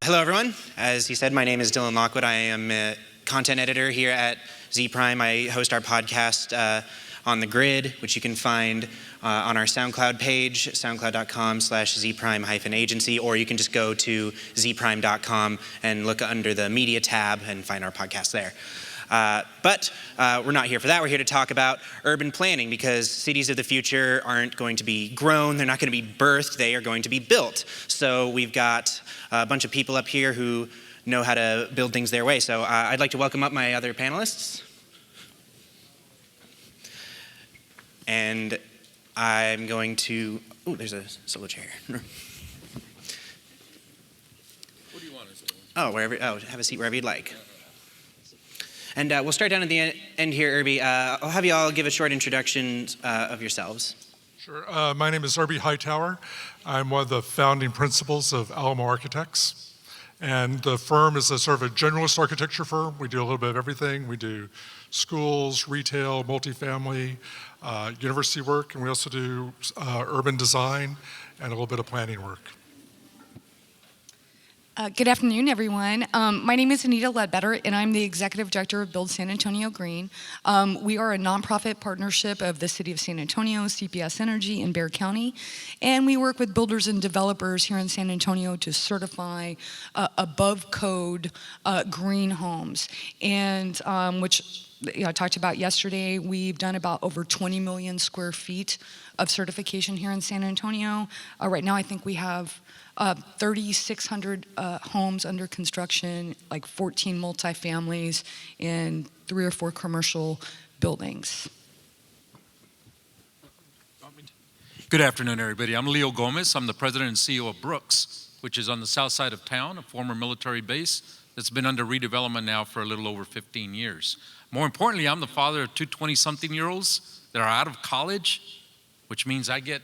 Hello, everyone. As he said, my name is Dylan Lockwood. I am a content editor here at Zpryme. I host our podcast on the grid, which you can find on our SoundCloud page, soundcloud.com/zpryme-agency, or you can just go to zpryme.com and look under the media tab and find our podcast there. But we're not here for that. We're here to talk about urban planning, because cities of the future aren't going to be grown. They're not going to be birthed. They are going to be built. So we've got a bunch of people up here who know how to build things their way. So I'd like to welcome up my other panelists. And I'm going to, oh, there's a solo chair. What do you want us to do? Have a seat wherever you'd like. And we'll start down at the end here, Irby. I'll have you all give a short introduction of yourselves. Sure. My name is Irby Hightower. I'm one of the founding principals of Alamo Architects. And the firm is a sort of a generalist architecture firm. We do a little bit of everything. We do schools, retail, multifamily, university work, and we also do urban design and a little bit of planning work. Good afternoon, everyone. My name is Anita Ledbetter, and I'm the Executive Director of Build San Antonio Green. We are a nonprofit partnership of the City of San Antonio, CPS Energy, and Bexar County. And we work with builders and developers here in San Antonio to certify above code green homes. And which I talked about yesterday, we've done about over 20 million square feet of certification here in San Antonio. Right now, I think we have 3,600 homes under construction, like 14 multifamilies, and 3 or 4 commercial buildings. Good afternoon, everybody. I'm Leo Gomez. I'm the president and CEO of Brooks, which is on the south side of town, a former military base that's been under redevelopment now for a little over 15 years. More importantly, I'm the father of 2 20-something-years-olds that are out of college, which means I get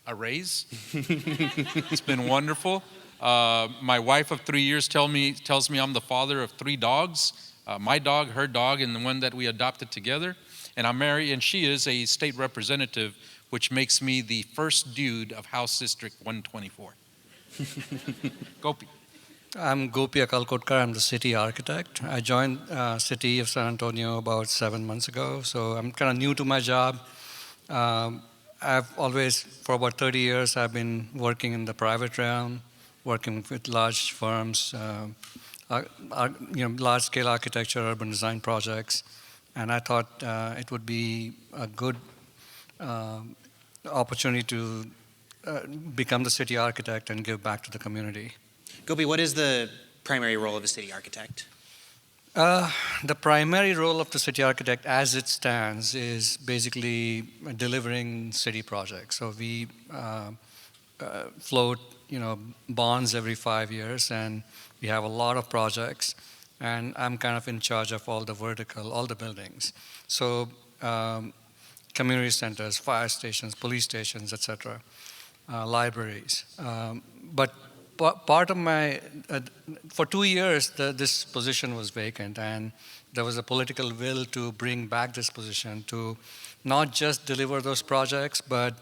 a raise. It's been wonderful. My wife of 3 years tells me I'm the father of 3 dogs. My dog, her dog, and the one that we adopted together. And I'm married, and she is a state representative, which makes me the first dude of House District 124. Gopi. I'm Gopi Akalkotkar. I'm the city architect. I joined City of San Antonio about 7 months ago, so I'm kind of new to my job. I've always, for about 30 years, I've been working in the private realm, working with large firms, large-scale architecture, urban design projects, and I thought it would be a good opportunity to become the city architect and give back to the community. Gopi, what is the primary role of a city architect? The primary role of the city architect as it stands is basically delivering city projects. So we float, bonds every 5 years, and we have a lot of projects, and I'm kind of in charge of all the buildings. So community centers, fire stations, police stations, etc., libraries. But part of for 2 years, this position was vacant, and there was a political will to bring back this position to not just deliver those projects, but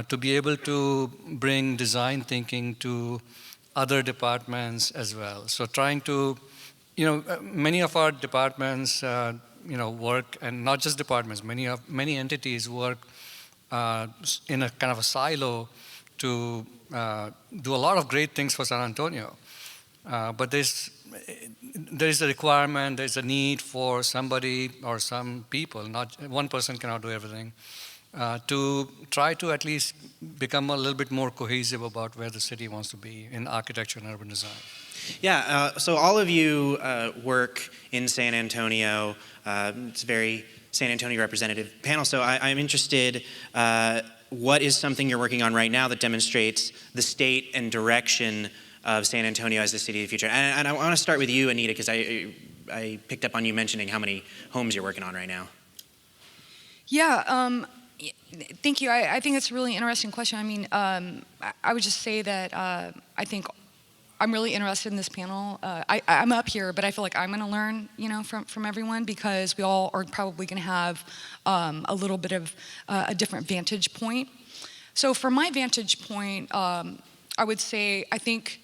to be able to bring design thinking to other departments as well. So trying to, many of our departments, work, and not just departments, many entities work in a kind of a silo to do a lot of great things for San Antonio. But there's a requirement, there's a need for somebody or some people, not one person cannot do everything, to try to at least become a little bit more cohesive about where the city wants to be in architecture and urban design. Yeah, so all of you work in San Antonio. It's a very San Antonio representative panel, so I'm interested, what is something you're working on right now that demonstrates the state and direction of San Antonio as the city of the future? And I want to start with you, Anita, because I picked up on you mentioning how many homes you're working on right now. Yeah, thank you. I think it's a really interesting question. I mean, I would just say that I think I'm really interested in this panel. I'm up here, but I feel like I'm going to learn, from everyone, because we all are probably going to have a little bit of a different vantage point. So from my vantage point, I would say I think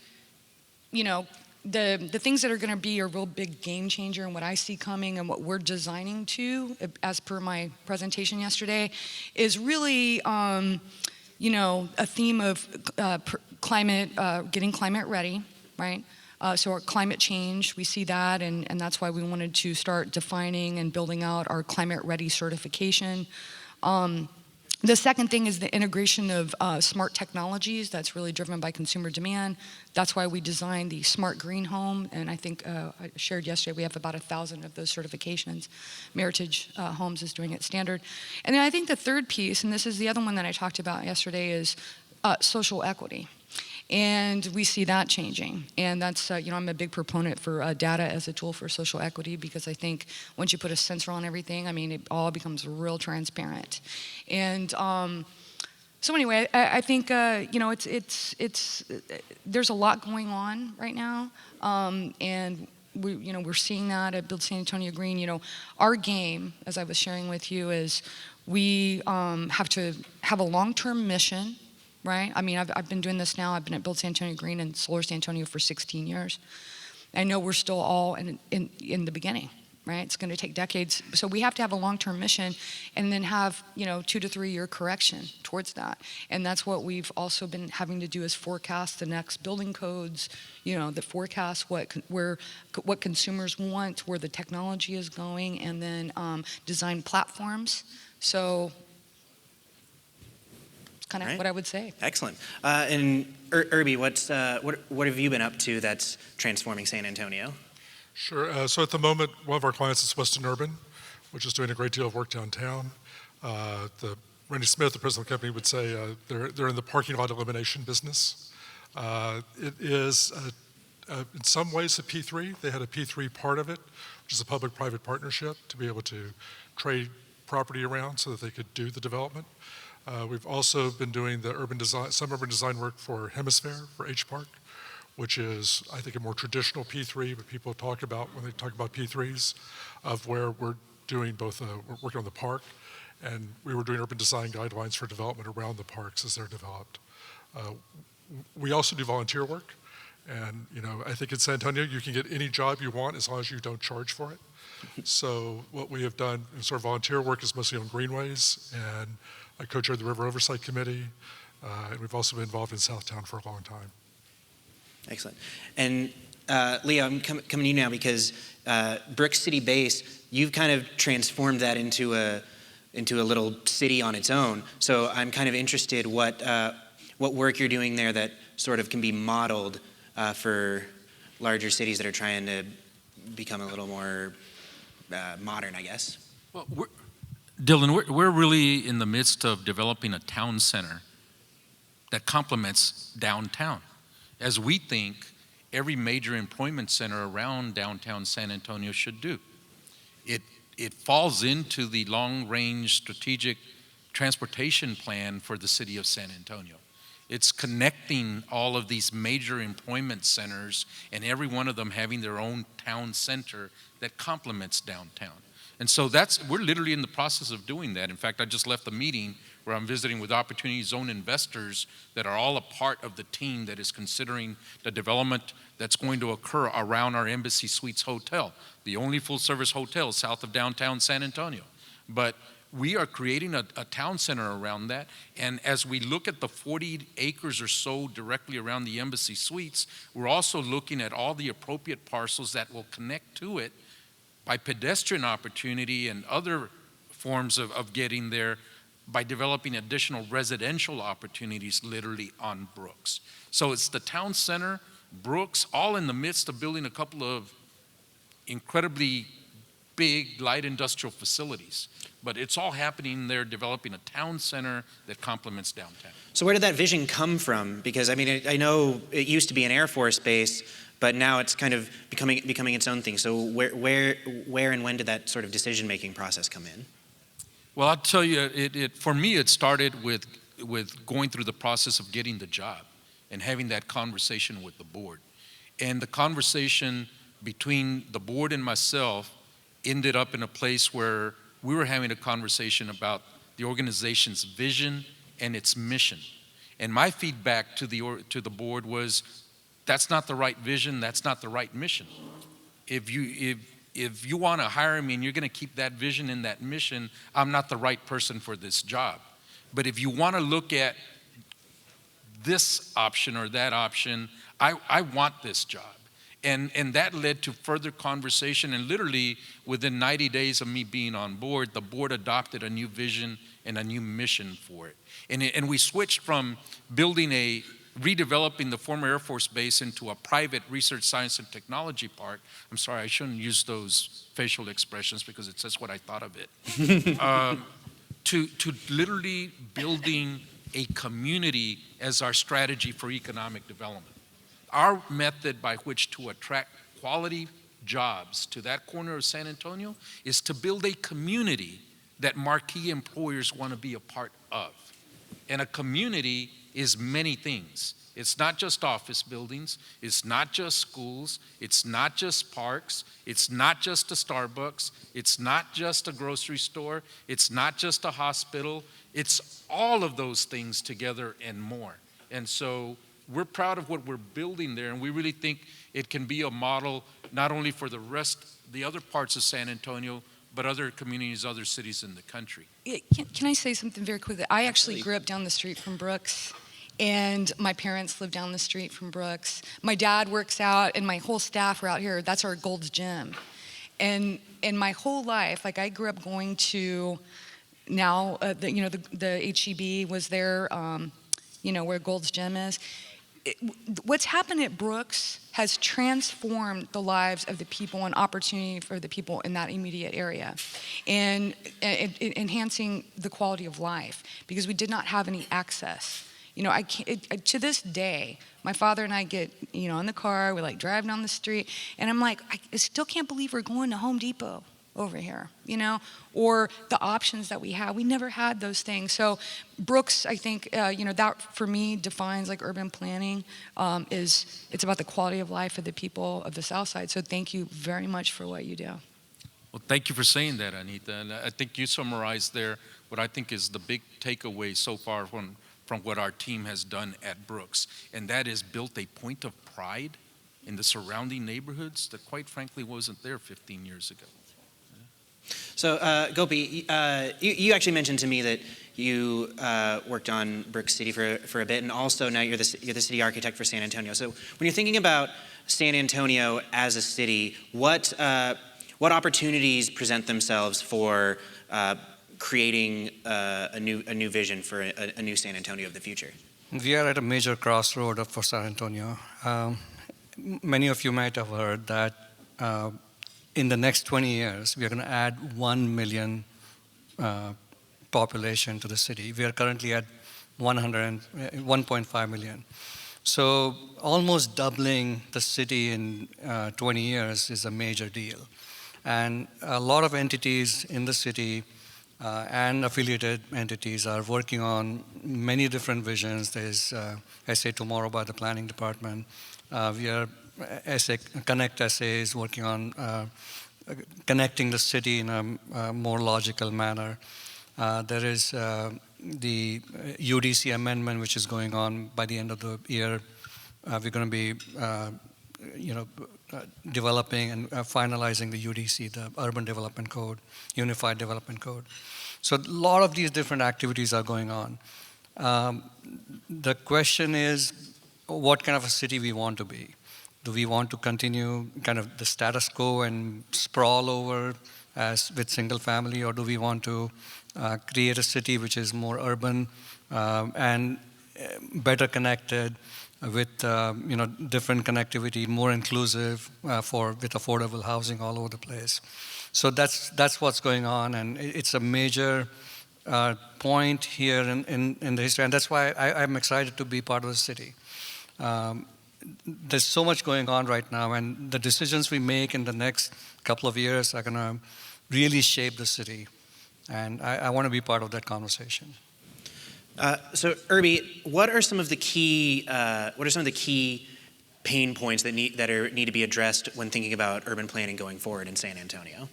you know, the things that are going to be a real big game changer and what I see coming and what we're designing to, as per my presentation yesterday, is really, you know, a theme of climate, getting climate ready, right? So our climate change, we see that, and that's why we wanted to start defining and building out our climate ready certification. The second thing is the integration of smart technologies that's really driven by consumer demand. That's why we designed the smart green home, and I think I shared yesterday we have about 1,000 of those certifications. Meritage Homes is doing it standard. And then I think the third piece, and this is the other one that I talked about yesterday, is social equity. And we see that changing. And that's, you know, I'm a big proponent for data as a tool for social equity, because I think once you put a sensor on everything, I mean, it all becomes real transparent. And so anyway, I think, you know, there's a lot going on right now. And we're seeing that at Build San Antonio Green. You know, our game, as I was sharing with you, is we have to have a long-term mission. Right? I mean, I've been doing this now. I've been at Build San Antonio Green and Solar San Antonio for 16 years. I know we're still all in the beginning, right? It's going to take decades. So we have to have a long-term mission and then have, you know, 2 to 3 year correction towards that. And that's what we've also been having to do, is forecast the next building codes, you know, that forecast what consumers want, where the technology is going, and then design platforms. So kind of what I would say. Excellent. And Irby, what have you been up to that's transforming San Antonio? Sure. So at the moment, one of our clients is Weston Urban, which is doing a great deal of work downtown. Randy Smith, the president of the company, would say they're in the parking lot elimination business. It is, in some ways, a P3. They had a P3 part of it, which is a public-private partnership to be able to trade property around so that they could do the development. We've also been doing some urban design work for Hemisphere, for H Park, which is, I think, a more traditional P3, but people talk about, when they talk about P3s, of where we're doing both, we're working on the park, and we were doing urban design guidelines for development around the parks as they're developed. We also do volunteer work, and you know, I think in San Antonio, you can get any job you want as long as you don't charge for it. So what we have done in sort of volunteer work is mostly on greenways, and I co-chaired the River Oversight Committee, and we've also been involved in Southtown for a long time. Excellent. And Leo, I'm coming to you now because Brooks City Base, you've kind of transformed that into a little city on its own. So I'm kind of interested what work you're doing there that sort of can be modeled for larger cities that are trying to become a little more modern, I guess. Well, Dylan, we're really in the midst of developing a town center that complements downtown, as we think every major employment center around downtown San Antonio should do. It falls into the long-range strategic transportation plan for the city of San Antonio. It's connecting all of these major employment centers, and every one of them having their own town center that complements downtown. And so we're literally in the process of doing that. In fact, I just left the meeting where I'm visiting with Opportunity Zone investors that are all a part of the team that is considering the development that's going to occur around our Embassy Suites Hotel, the only full-service hotel south of downtown San Antonio. But we are creating a town center around that, and as we look at the 40 acres or so directly around the Embassy Suites, we're also looking at all the appropriate parcels that will connect to it by pedestrian opportunity and other forms of getting there, by developing additional residential opportunities literally on Brooks. So it's the town center, Brooks, all in the midst of building a couple of incredibly big light industrial facilities. But it's all happening there, developing a town center that complements downtown. So where did that vision come from? Because I mean, I know it used to be an Air Force base, but now it's kind of becoming its own thing. So where and when did that sort of decision-making process come in? Well, I'll tell you, for me, it started with going through the process of getting the job and having that conversation with the board. And the conversation between the board and myself ended up in a place where we were having a conversation about the organization's vision and its mission. And my feedback to the board was, that's not the right vision, that's not the right mission. If you want to hire me and you're going to keep that vision and that mission, I'm not the right person for this job. But if you want to look at this option or that option, I want this job. And that led to further conversation, and literally within 90 days of me being on board, the board adopted a new vision and a new mission for it. And we switched from redeveloping the former Air Force Base into a private research, science, and technology park. I'm sorry, I shouldn't use those facial expressions because it says what I thought of it. To literally building a community as our strategy for economic development. Our method by which to attract quality jobs to that corner of San Antonio is to build a community that marquee employers want to be a part of. And a community is many things. It's not just office buildings, it's not just schools, it's not just parks, it's not just a Starbucks, it's not just a grocery store, it's not just a hospital, it's all of those things together and more. And so we're proud of what we're building there, and we really think it can be a model not only for the other parts of San Antonio, but other communities, other cities in the country. Can I say something very quickly? I actually grew up down the street from Brooks, and my parents live down the street from Brooks. My dad works out, and my whole staff are out here. That's our Gold's Gym. And my whole life, like I grew up going to now, the HEB was there, where Gold's Gym is. What's happened at Brooks has transformed the lives of the people and opportunity for the people in that immediate area, and enhancing the quality of life because we did not have any access. To this day, my father and I get, in the car, we like drive down the street, and I'm like, I still can't believe we're going to Home Depot over here, or the options that we have. We never had those things. So Brooks, I think, that for me defines like urban planning. It's about the quality of life of the people of the South Side. So thank you very much for what you do. Well, thank you for saying that, Anita. And I think you summarized there what I think is the big takeaway so far from what our team has done at Brooks. And that is built a point of pride in the surrounding neighborhoods that quite frankly wasn't there 15 years ago. So, Gopi, you actually mentioned to me that you worked on Brooks City for a bit, and also now you're the city architect for San Antonio. So, when you're thinking about San Antonio as a city, what opportunities present themselves for creating a new vision for a new San Antonio of the future? We are at a major crossroad for San Antonio. Many of you might have heard that. In the next 20 years, we are going to add 1 million population to the city. We are currently at 1.5 million. So almost doubling the city in 20 years is a major deal. And a lot of entities in the city and affiliated entities are working on many different visions. There's SA Tomorrow by the Planning Department. We are Connect SA is working on connecting the city in a more logical manner. There is the UDC amendment, which is going on by the end of the year. We're going to be, developing and finalizing the UDC, the Urban Development Code, Unified Development Code. So a lot of these different activities are going on. The question is, what kind of a city we want to be? Do we want to continue kind of the status quo and sprawl over as with single family, or do we want to create a city which is more urban and better connected with different connectivity, more inclusive with affordable housing all over the place? So that's what's going on, and it's a major point here in the history, and that's why I'm excited to be part of the city. There's so much going on right now, and the decisions we make in the next couple of years are going to really shape the city, and I want to be part of that conversation. So, Irby, what are some of the key pain points that need to be addressed when thinking about urban planning going forward in San Antonio?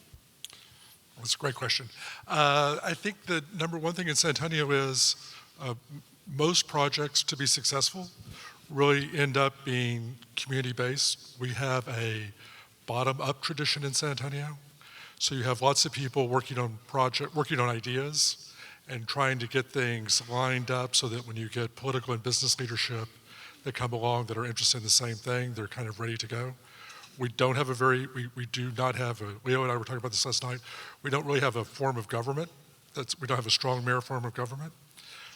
That's a great question. I think the number one thing in San Antonio is most projects to be successful really end up being community-based. We have a bottom-up tradition in San Antonio. So you have lots of people working on ideas and trying to get things lined up so that when you get political and business leadership that come along that are interested in the same thing, they're kind of ready to go. We don't have we do not have Leo and I were talking about this last night, we don't really have a form of government. We don't have a strong mayor form of government.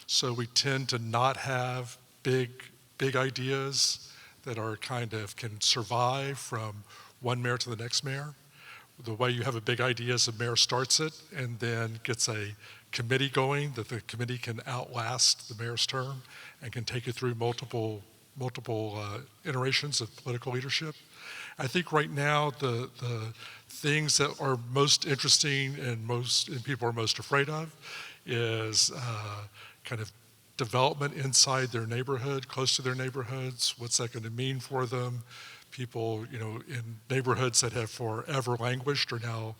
So we tend to not have big ideas that are kind of can survive from one mayor to the next mayor. The way you have a big idea is the mayor starts it and then gets a committee going that the committee can outlast the mayor's term and can take it through multiple iterations of political leadership. I think right now the things that are most interesting and people are most afraid of is kind of development inside their neighborhood, close to their neighborhoods. What's that going to mean for them? People, in neighborhoods that have forever languished are now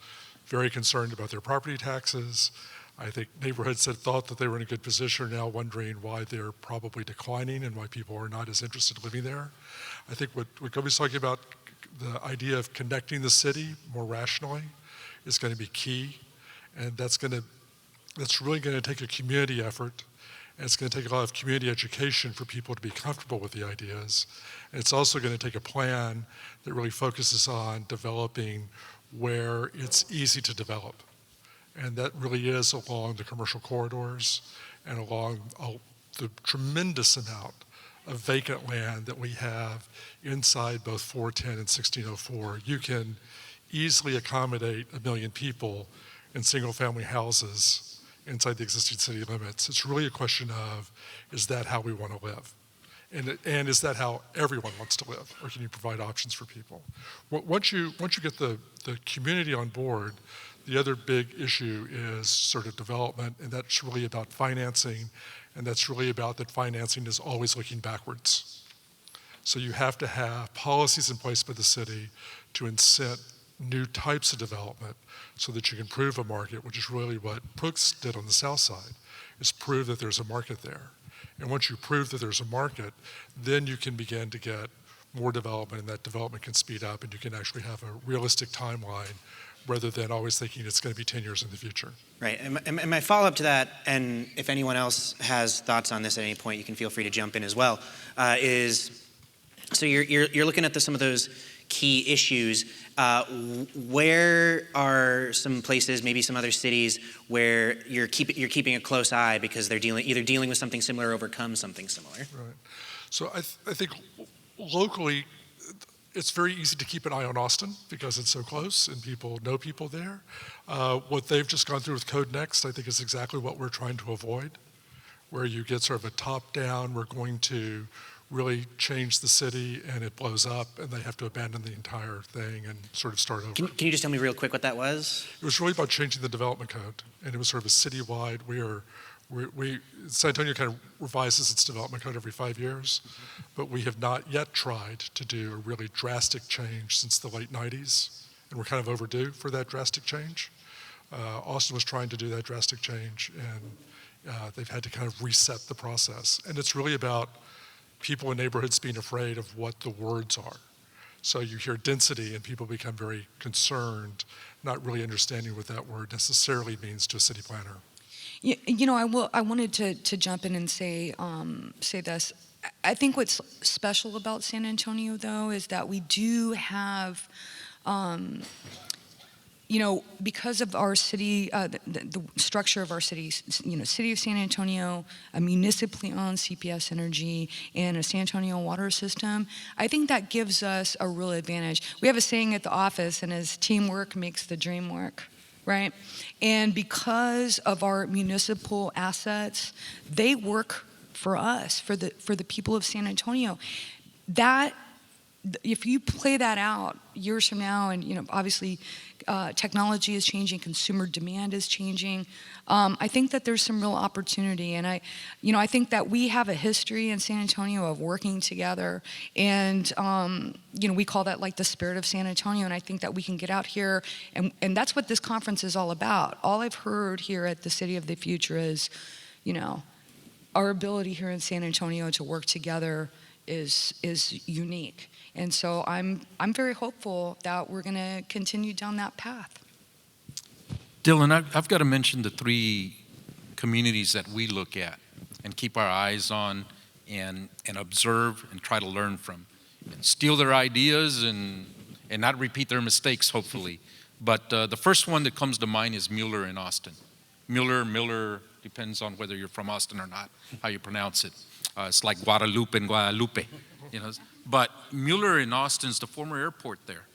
very concerned about their property taxes. I think neighborhoods that thought that they were in a good position are now wondering why they're probably declining and why people are not as interested in living there. I think what Gopi's talking about, the idea of connecting the city more rationally is going to be key. And that's really going to take a community effort. And it's going to take a lot of community education for people to be comfortable with the ideas. And it's also going to take a plan that really focuses on developing where it's easy to develop. And that really is along the commercial corridors and along the tremendous amount of vacant land that we have inside both 410 and 1604. You can easily accommodate 1 million people in single-family houses inside the existing city limits. It's really a question of, is that how we want to live? And is that how everyone wants to live? Or can you provide options for people? Once you get the community on board, the other big issue is sort of development, and that's really about financing, and that's really about that financing is always looking backwards. So you have to have policies in place by the city to incent new types of development so that you can prove a market, which is really what Brooks did on the south side, is prove that there's a market there. And once you prove that there's a market, then you can begin to get more development, and that development can speed up, and you can actually have a realistic timeline rather than always thinking it's going to be 10 years in the future. Right, and my follow-up to that, and if anyone else has thoughts on this at any point, you can feel free to jump in as well, is, so you're looking at some of those key issues. Where are some places, maybe some other cities, where you're keeping a close eye because they're either dealing with something similar or overcome something similar? Right. So I think locally, it's very easy to keep an eye on Austin because it's so close and people know people there. What they've just gone through with Code Next, I think, is exactly what we're trying to avoid, where you get sort of a top-down, we're going to really change the city and it blows up and they have to abandon the entire thing and sort of start over. Can you just tell me real quick what that was? It was really about changing the development code, and it was sort of a citywide. San Antonio kind of revises its development code every 5 years, but we have not yet tried to do a really drastic change since the late 90s, and we're kind of overdue for that drastic change. Austin was trying to do that drastic change, and they've had to kind of reset the process. And it's really about people in neighborhoods being afraid of what the words are. So you hear density and people become very concerned, not really understanding what that word necessarily means to a city planner. I wanted to jump in and say this. I think what's special about San Antonio, though, is that we do have, because of our city, the structure of our city, City of San Antonio, a municipally owned CPS Energy, and a San Antonio water system, I think that gives us a real advantage. We have a saying at the office, and as teamwork makes the dream work, right? And because of our municipal assets, they work for us, for the people of San Antonio. That, if you play that out years from now, and obviously technology is changing, consumer demand is changing, I think that there's some real opportunity. And I think that we have a history in San Antonio of working together, and we call that like the spirit of San Antonio. And I think that we can get out here, and that's what this conference is all about. All I've heard here at the City of the Future is, our ability here in San Antonio to work together is unique. And so I'm very hopeful that we're going to continue down that path. Dylan, I've got to mention the 3 communities that we look at and keep our eyes on and observe and try to learn from. And steal their ideas and not repeat their mistakes, hopefully. But the first one that comes to mind is Mueller in Austin. Miller, depends on whether you're from Austin or not, how you pronounce it. It's like Guadalupe and Guadalupe, you know. But Mueller in Austin's the former airport there.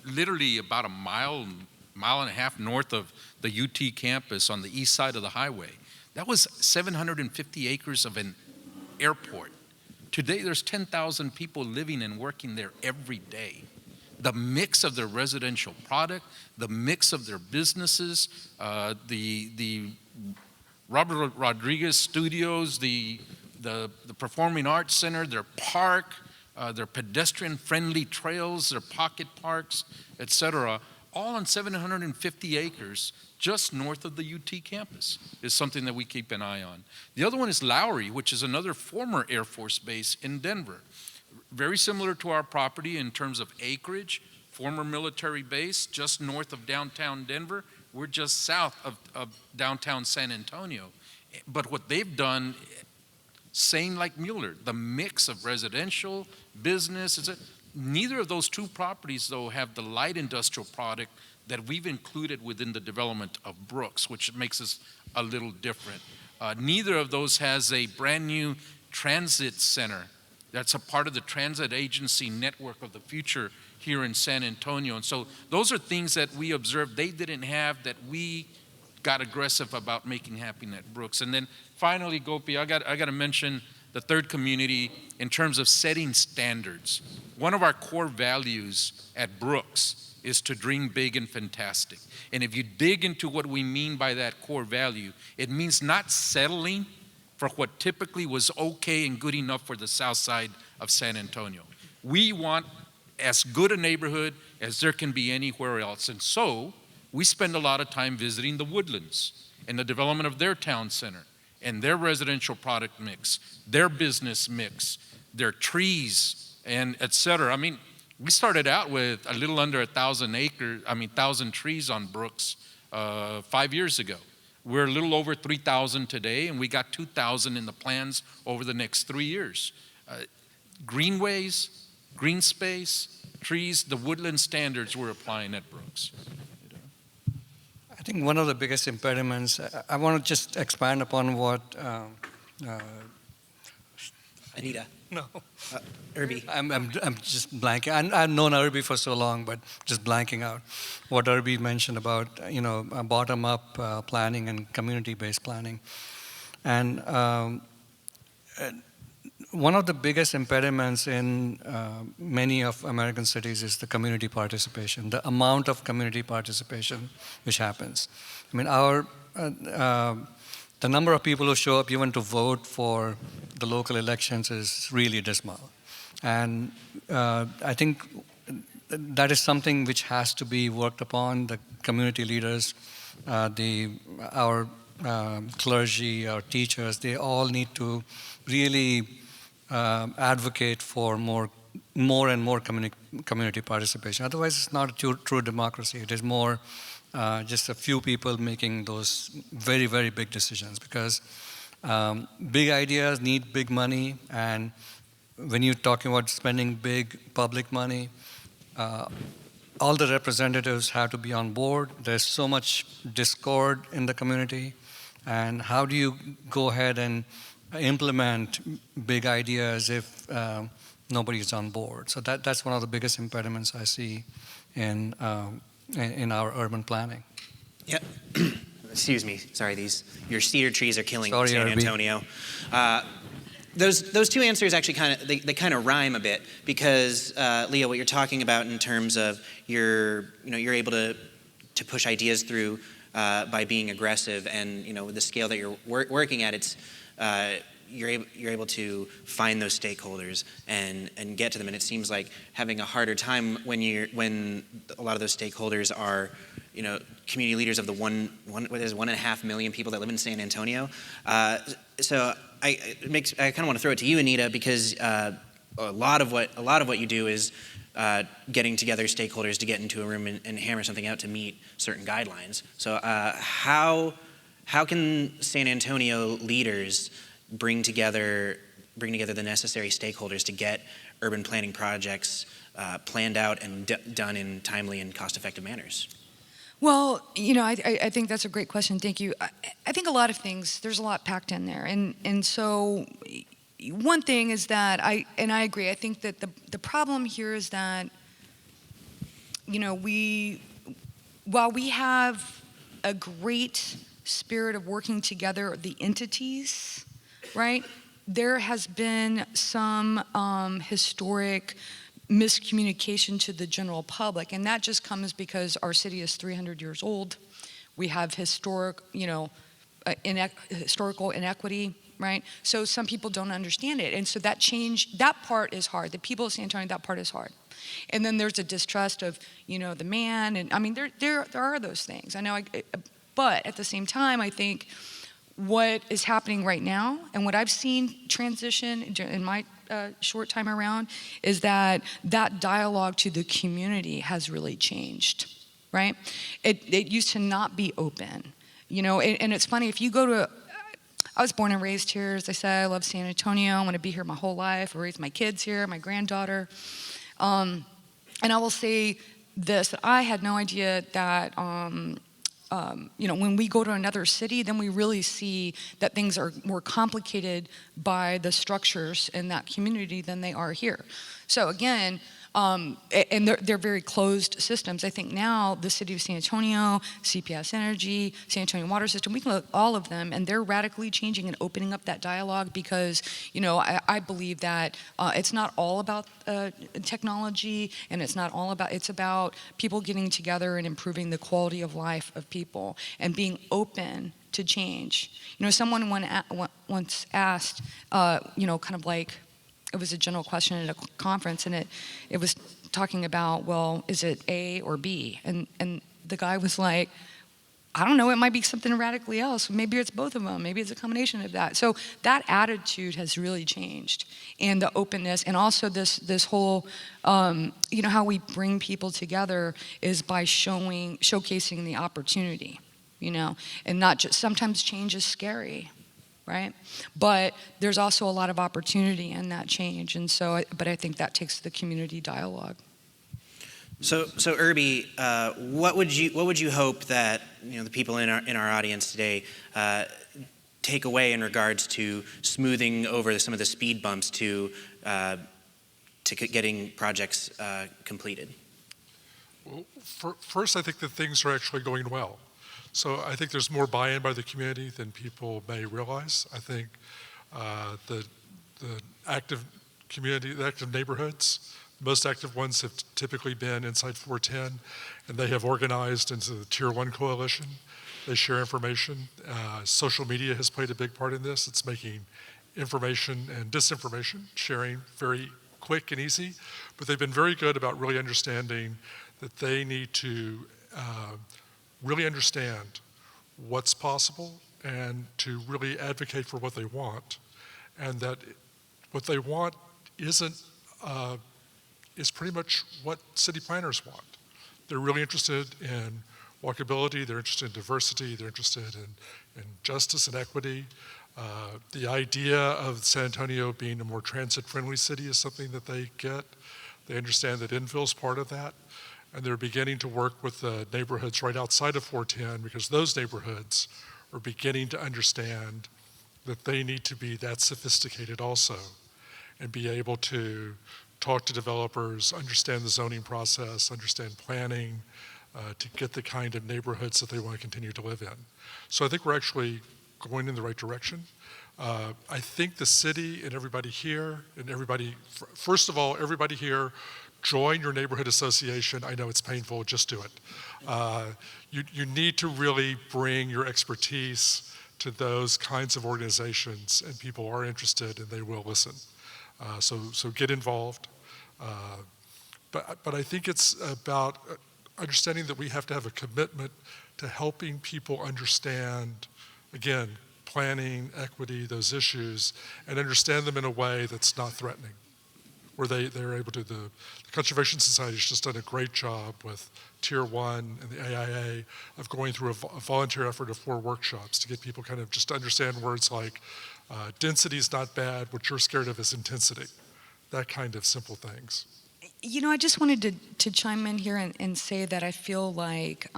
Literally about a mile and a half north of the UT campus on the east side of the highway. That was 750 acres of an airport. Today there's 10,000 people living and working there every day. The mix of their residential product, the mix of their businesses, the Robert Rodriguez Studios, the Performing Arts Center, their park, their pedestrian-friendly trails, their pocket parks, etc., all on 750 acres just north of the UT campus is something that we keep an eye on. The other one is Lowry, which is another former Air Force base in Denver. Very similar to our property in terms of acreage, former military base just north of downtown Denver. We're just south of downtown San Antonio. But what they've done, same like Mueller, the mix of residential, business, neither of those 2 properties, though, have the light industrial product that we've included within the development of Brooks, which makes us a little different. Neither of those has a brand new transit center that's a part of the transit agency network of the future here in San Antonio. And so those are things that we observed they didn't have that we got aggressive about making happen at Brooks. And then finally, Gopi, I got to mention the 3rd community in terms of setting standards. One of our core values at Brooks is to dream big and fantastic. And if you dig into what we mean by that core value, it means not settling for what typically was okay and good enough for the south side of San Antonio. We want as good a neighborhood as there can be anywhere else. And so we spend a lot of time visiting the Woodlands and the development of their town center and their residential product mix, their business mix, their trees, and et cetera. I mean, we started out with a little under 1,000 trees on Brooks 5 years ago. We're a little over 3,000 today, and we got 2,000 in the plans over the next 3 years. Greenways, green space, trees, the woodland standards we're applying at Brooks. I think one of the biggest impediments, I want to just expand upon what Anita. No. Irby. I'm just blanking. I've known Irby for so long, but just blanking out what Irby mentioned about, bottom-up planning and community-based planning. And one of the biggest impediments in many of American cities is the community participation, the amount of community participation which happens. I mean, the number of people who show up even to vote for the local elections is really dismal. And I think that is something which has to be worked upon. The community leaders, our clergy, our teachers, they all need to really advocate for more and more community participation. Otherwise, it's not a true democracy. It is more just a few people making those very, very big decisions, because big ideas need big money, and when you're talking about spending big public money, all the representatives have to be on board. There's so much discord in the community, and how do you go ahead and implement big ideas if nobody's on board? So that's one of the biggest impediments I see in our urban planning. Yep. Excuse me. Sorry, your cedar trees are killing San Irby. Antonio. Those 2 answers actually they kind of rhyme a bit, because Leo, what you're talking about in terms of you're able to push ideas through by being aggressive, and with the scale that you're working at, it's you're able to find those stakeholders and get to them. And it seems like having a harder time when a lot of those stakeholders are, community leaders of the 1.5 million people that live in San Antonio. So I kind of want to throw it to you, Anita, because a lot of what you do is getting together stakeholders to get into a room and hammer something out to meet certain guidelines. So how can San Antonio leaders bring together the necessary stakeholders to get urban planning projects planned out and done in timely and cost-effective manners? Well, I think that's a great question. Thank you. I think a lot of things, there's a lot packed in there. And so one thing is that I agree. I think that the problem here is that, while we have a great spirit of working together, the entities, right? There has been some historic miscommunication to the general public, and that just comes because our city is 300 years old. We have historical inequity, right? So some people don't understand it, and so that part is hard. The people of San Antonio, that part is hard. And then there's a distrust of, the man, and I mean, there are those things. I know, but at the same time, I think what is happening right now, and what I've seen transition in my short time around, is that dialogue to the community has really changed, right? It used to not be open, and it's funny, if you go to, I was born and raised here, as I said, I love San Antonio, I want to be here my whole life, I raised my kids here, my granddaughter, and I will say this, that I had no idea that, when we go to another city, then we really see that things are more complicated by the structures in that community than they are here. So again, and they're very closed systems. I think now the city of San Antonio, CPS Energy, San Antonio Water System, we can look at all of them, and they're radically changing and opening up that dialogue because, I believe that it's not all about technology, and it's about people getting together and improving the quality of life of people and being open to change. Someone once asked, kind of like, it was a general question at a conference, and it was talking about, well, is it A or B? And the guy was like, I don't know, it might be something radically else. Maybe it's both of them. Maybe it's a combination of that. So that attitude has really changed, and the openness, and also this whole, how we bring people together is by showcasing the opportunity, and not just, sometimes change is scary, right? But there's also a lot of opportunity in that change, and so, but I think that takes the community dialogue. So Irby, what would you hope that the people in our audience today take away in regards to smoothing over some of the speed bumps to getting projects completed? Well, first, I think that things are actually going well. So I think there's more buy-in by the community than people may realize. I think the active community, the active neighborhoods, most active ones have typically been inside 410, and they have organized into the Tier 1 coalition. They share information. Social media has played a big part in this. It's making information and disinformation sharing very quick and easy, but they've been very good about really understanding that they need to really understand what's possible and to really advocate for what they want, and that what they want is pretty much what city planners want. They're really interested in walkability, they're interested in diversity, they're interested in justice and equity. The idea of San Antonio being a more transit-friendly city is something that they get. They understand that infill is part of that. And they're beginning to work with the neighborhoods right outside of 410 because those neighborhoods are beginning to understand that they need to be that sophisticated also and be able to talk to developers, understand the zoning process, understand planning, to get the kind of neighborhoods that they want to continue to live in. So I think we're actually going in the right direction. I think the city and everybody here, first of all, everybody here, join your neighborhood association. I know it's painful, just do it. You need to really bring your expertise to those kinds of organizations, and people are interested and they will listen. So get involved. But I think it's about understanding that we have to have a commitment to helping people understand, again, planning, equity, those issues, and understand them in a way that's not threatening, where they're able to, the Conservation Society has just done a great job with Tier 1 and the AIA of going through a volunteer effort of 4 workshops to get people kind of just to understand words like density is not bad, what you're scared of is intensity, that kind of simple things. You know, I just wanted to chime in here and say that I feel like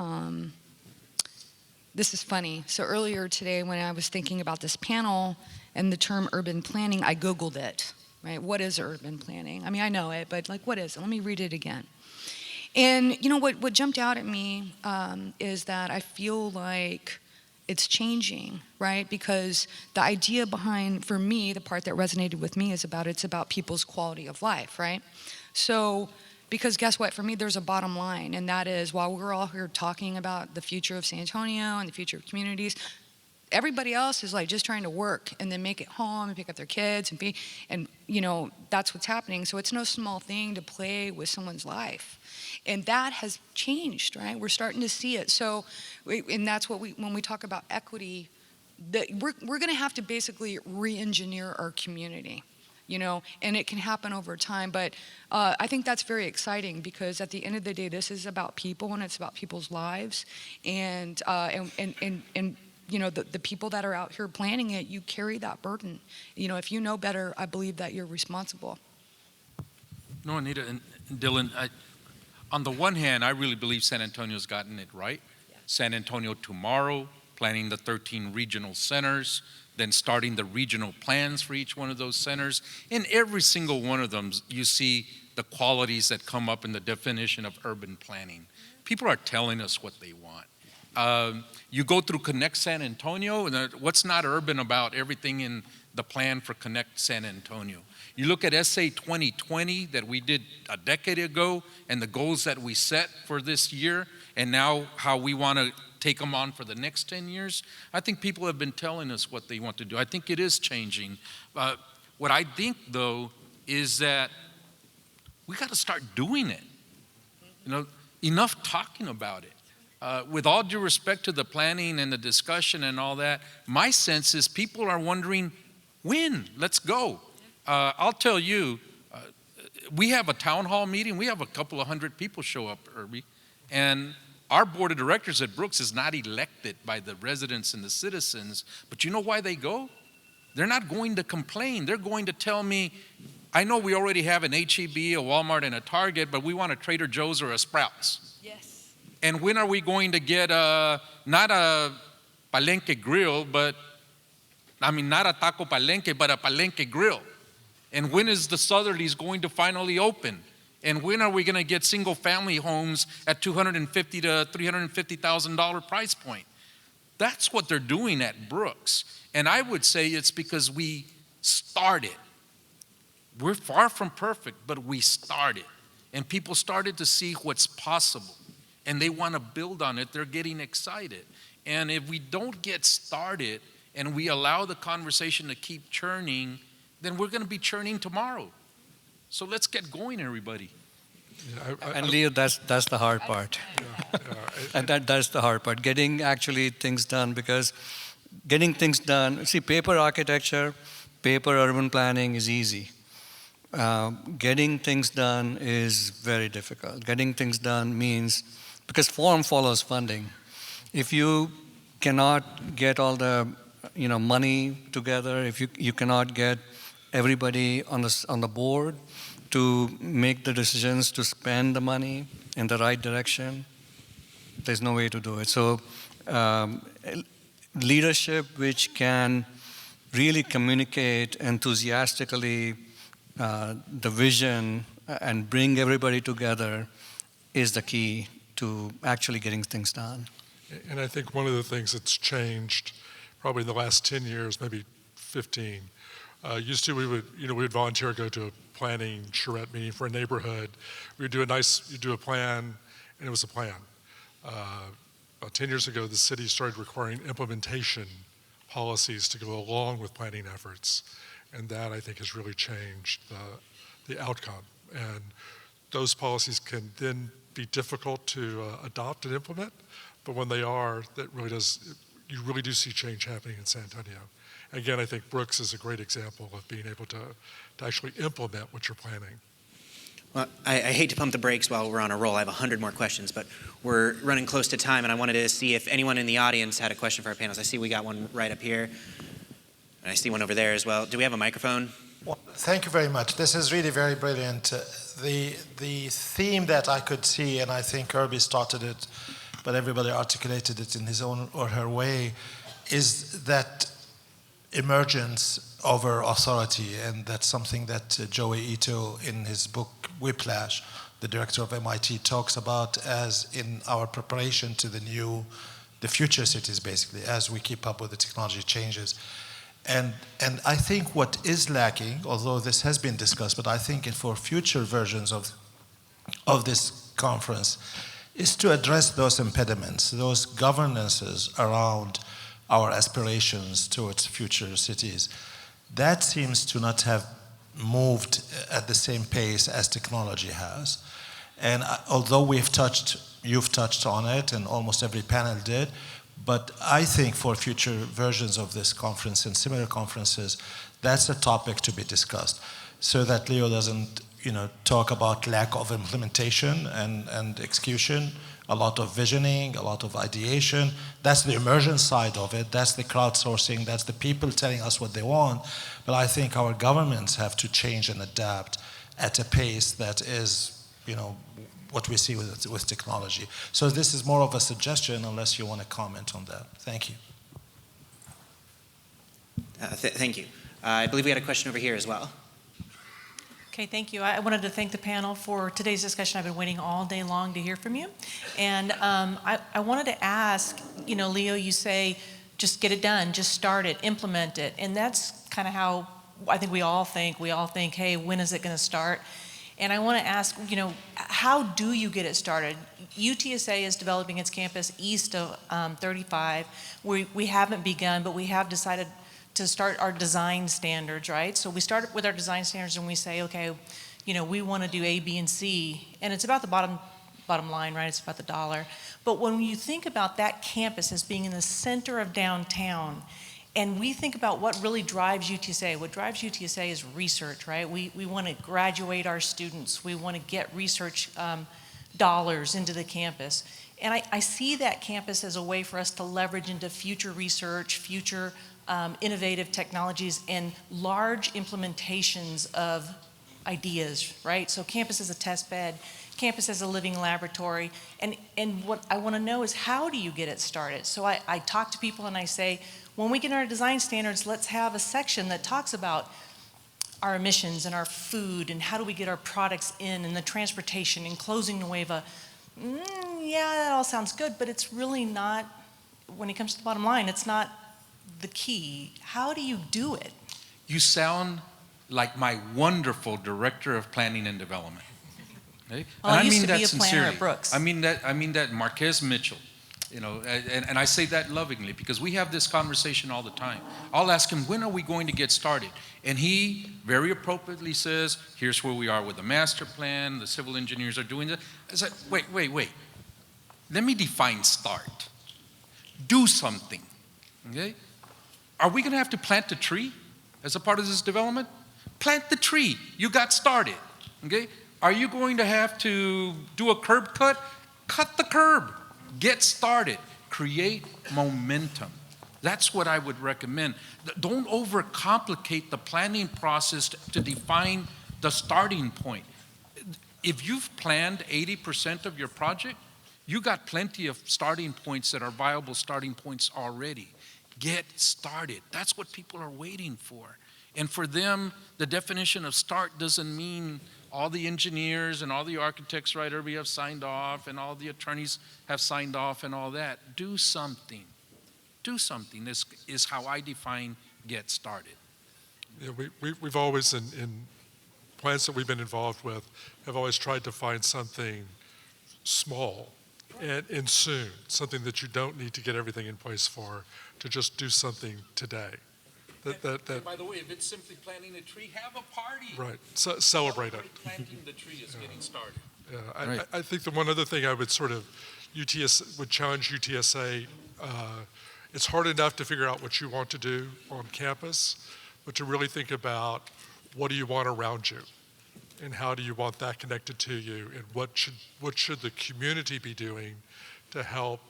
this is funny. So earlier today when I was thinking about this panel and the term urban planning, I Googled it, right? What is urban planning? I mean, I know it, but like, what is it? Let me read it again. And you know, what jumped out at me is that I feel like it's changing, right? Because the idea behind, for me, the part that resonated with me is it's about people's quality of life, right? So, because guess what, for me, there's a bottom line, and that is, while we're all here talking about the future of San Antonio and the future of communities, everybody else is like just trying to work and then make it home and pick up their kids and you know, that's what's happening. So it's no small thing to play with someone's life. And that has changed, right? We're starting to see it. So, and that's what when we talk about equity, we're going to have to basically re-engineer our community, you know, and it can happen over time. But I think that's very exciting because at the end of the day, this is about people and it's about people's lives. And you know, the people that are out here planning it, you carry that burden. You know, if you know better, I believe that you're responsible. No, Anita and Dylan, on the one hand, I really believe San Antonio's gotten it right. Yeah. San Antonio tomorrow, planning the 13 regional centers, then starting the regional plans for each one of those centers. In every single one of them, you see the qualities that come up in the definition of urban planning. People are telling us what they want. You go through Connect San Antonio, and what's not urban about everything in the plan for Connect San Antonio? You look at SA 2020 that we did a decade ago and the goals that we set for this year and now how we want to take them on for the next 10 years. I think people have been telling us what they want to do. I think it is changing. What I think, though, is that we got to start doing it. You know, enough talking about it. With all due respect to the planning and the discussion and all that, my sense is people are wondering, when? Let's go. I'll tell you, we have a town hall meeting. We have a couple of hundred people show up, Irby. And our board of directors at Brooks is not elected by the residents and the citizens. But you know why they go? They're not going to complain. They're going to tell me, I know we already have an H-E-B, a Walmart, and a Target, but we want a Trader Joe's or a Sprouts. Yes. And when are we going to get not a Palenque grill, but, I mean, not a Taco Palenque, but a Palenque grill? And when is the Southerlies going to finally open? And when are we going to get single family homes at $250,000 to $350,000 price point? That's what they're doing at Brooks. And I would say it's because we started. We're far from perfect, but we started. And people started to see what's possible. And they want to build on it. They're getting excited. And if we don't get started and we allow the conversation to keep churning, then we're going to be churning tomorrow. So let's get going, everybody. Yeah, and Leo, that's the hard part. And that's the hard part, getting actually things done, because getting things done, see, paper architecture, paper urban planning is easy. Getting things done is very difficult. Getting things done means, because form follows funding. If you cannot get all the money together, if you cannot get everybody on the board to make the decisions to spend the money in the right direction, there's no way to do it. So leadership which can really communicate enthusiastically the vision and bring everybody together is the key to actually getting things done. And I think one of the things that's changed probably in the last 10 years, maybe 15, used to we would volunteer, go to a planning charrette meeting for a neighborhood. We'd do a plan, and it was a plan. About 10 years ago, the city started requiring implementation policies to go along with planning efforts. And that, I think, has really changed the outcome. And those policies can then be difficult to adopt and implement, but when they are, that really does you really do see change happening in San Antonio. Again, I think Brooks is a great example of being able to actually implement what you're planning. Well, I hate to pump the brakes while we're on a roll. I have 100 more questions, but we're running close to time, and I wanted to see if anyone in the audience had a question for our panelists. I see we got one right up here, and I see one over there as well. Do we have a microphone? Well, thank you very much. This is really very brilliant. The theme that I could see, and I think Irby started it, but everybody articulated it in his own or her way, is that emergence over authority, and that's something that Joey Ito in his book Whiplash, the director of MIT, talks about as in our preparation to the future cities, basically, as we keep up with the technology changes. And I think what is lacking, although this has been discussed, but I think for future versions of this conference, is to address those impediments, those governances around our aspirations towards future cities. That seems to not have moved at the same pace as technology has. And although you've touched on it, and almost every panel did, but I think for future versions of this conference and similar conferences, that's a topic to be discussed, so that Leo doesn't, talk about lack of implementation and execution, a lot of visioning, a lot of ideation. That's the immersion side of it. That's the crowdsourcing. That's the people telling us what they want. But I think our governments have to change and adapt at a pace that is, what we see with technology. So this is more of a suggestion, unless you want to comment on that. Thank you. Thank you. I believe we had a question over here as well. Okay, thank you. I wanted to thank the panel for today's discussion. I've been waiting all day long to hear from you. And I wanted to ask, Leo, you say, just get it done, just start it, implement it. And that's kind of how I think we all think. We all think, hey, when is it going to start? And I want to ask, how do you get it started? UTSA is developing its campus east of 35. We haven't begun, but we have decided to start our design standards, right? So we start with our design standards and we say, okay, we want to do A, B, and C. And it's about the bottom line, right? It's about the dollar. But when you think about that campus as being in the center of downtown, and we think about what really drives UTSA. What drives UTSA is research, right? We want to graduate our students. We want to get research dollars into the campus. And I see that campus as a way for us to leverage into future research, future innovative technologies, and large implementations of ideas, right? So campus is a test bed. Campus as a living laboratory. And what I want to know is, how do you get it started? So I talk to people and I say, when we get our design standards, let's have a section that talks about our emissions and our food and how do we get our products in, and the transportation and closing Nueva. Yeah, that all sounds good, but it's really not, when it comes to the bottom line, it's not the key. How do you do it? You sound like my wonderful Director of Planning and Development. Okay? Well, And I used mean to be that a planner sincerely. at Brooks. I mean that Marquez Mitchell. And I say that lovingly because we have this conversation all the time. I'll ask him, when are we going to get started? And he very appropriately says, here's where we are with the master plan, the civil engineers are doing that. I said, wait. Let me define start. Do something, okay? Are we gonna have to plant a tree as a part of this development? Plant the tree, you got started, okay? Are you going to have to do a curb cut? Cut the curb. Get started. Create momentum. That's what I would recommend. Don't overcomplicate the planning process to define the starting point. If you've planned 80% of your project, you got plenty of starting points that are viable starting points already. Get started. That's what people are waiting for. And for them, the definition of start doesn't mean all the engineers and all the architects, right, Irby, have signed off, and all the attorneys have signed off and all that. Do something. Do something. This is how I define get started. Yeah, we've always, in plans that we've been involved with, have always tried to find something small and soon, something that you don't need to get everything in place for, to just do something today. And by the way, if it's simply planting a tree, have a party. Right, celebrate it. Planting the tree is getting started. Yeah, Right. I think the one other thing I would would challenge UTSA It's hard enough to figure out what you want to do on campus, but to really think about what do you want around you and how do you want that connected to you, and what should the community be doing to help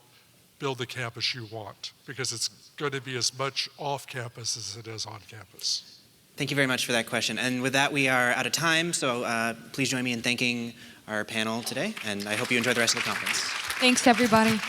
build the campus you want, because it's going to be as much off campus as it is on campus. Thank you very much for that question. And with that, we are out of time, so please join me in thanking our panel today, and I hope you enjoy the rest of the conference. Thanks, everybody.